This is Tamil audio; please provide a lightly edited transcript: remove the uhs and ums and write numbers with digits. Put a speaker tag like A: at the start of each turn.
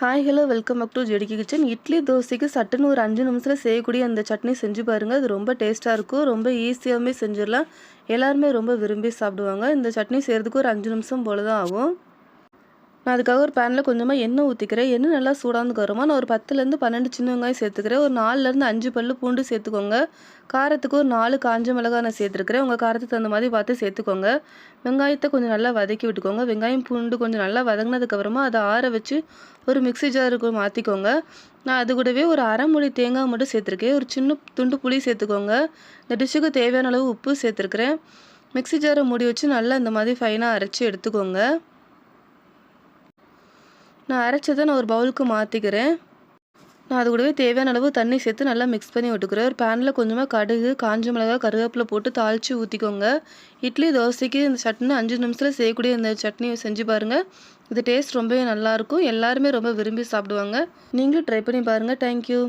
A: Hi hello welcome back to ஜெடிக்கி கிச்சன். இட்லி தோசைக்கு சட்டுன்னு ஒரு 5 நிமிஷத்தில் செய்யக்கூடிய அந்த சட்னி செஞ்சு பாருங்கள். அது ரொம்ப டேஸ்ட்டாக இருக்கும். ரொம்ப ஈஸியாகவுமே செஞ்சிடலாம். எல்லாருமே ரொம்ப விரும்பி சாப்பிடுவாங்க. இந்த சட்னி செய்கிறதுக்கு ஒரு 5 நிமிஷம் போல தான் ஆகும். நான் அதுக்காக ஒரு பேனில் கொஞ்சமாக எண்ணெய் ஊற்றிக்கிறேன். எண்ணெய் நல்லா சூடானதுக்கு அப்புறமா நான் ஒரு 10லேருந்து 12 சின்ன வெங்காயம் சேர்த்துக்கிறேன். ஒரு 4லேருந்து 5 பல்லு பூண்டு சேர்த்துக்கோங்க. காரத்துக்கு ஒரு 4 காஞ்ச மிளகாய் நான் சேர்த்துருக்கிறேன். உங்கள் காரத்துக்கு தகுந்த மாதிரி பார்த்து சேர்த்துக்கோங்க. வெங்காயத்தை கொஞ்சம் நல்லா வதக்கி விட்டுக்கோங்க. வெங்காயம் பூண்டு கொஞ்சம் நல்லா வதங்கினதுக்கப்புறமா அதை ஆற வச்சு ஒரு மிக்ஸி ஜாருக்கு மாற்றிக்கோங்க. நான் அது கூடவே ஒரு அரை மூடி தேங்காய் மட்டும் சேர்த்துருக்கேன். ஒரு சின்ன துண்டு புளி சேர்த்துக்கோங்க. இந்த டிஷ்ஷுக்கு தேவையான அளவு உப்பு சேர்த்துருக்குறேன். மிக்ஸி ஜாரை மூடி வச்சு நல்லா இந்த மாதிரி ஃபைனாக அரைச்சி எடுத்துக்கோங்க. நான் அரைச்சதை நான் ஒரு பவுலுக்கு மாற்றிக்கிறேன். நான் அது கூடவே தேவையான அளவு தண்ணி சேர்த்து நல்லா மிக்ஸ் பண்ணி விட்டுக்கிறேன். ஒரு பேனில் கொஞ்சமாக கடுகு, காஞ்ச மிளகாய், கருவேப்பிலை போட்டு தாளித்து ஊற்றிக்கோங்க. இட்லி தோசைக்கு இந்த சட்னி 5 நிமிஷத்தில் செய்யக்கூடிய இந்த சட்னியை செஞ்சு பாருங்கள். இது டேஸ்ட் ரொம்பவே நல்லாயிருக்கும். எல்லாருமே ரொம்ப விரும்பி சாப்பிடுவாங்க. நீங்களும் ட்ரை பண்ணி பாருங்கள். தேங்க்யூ.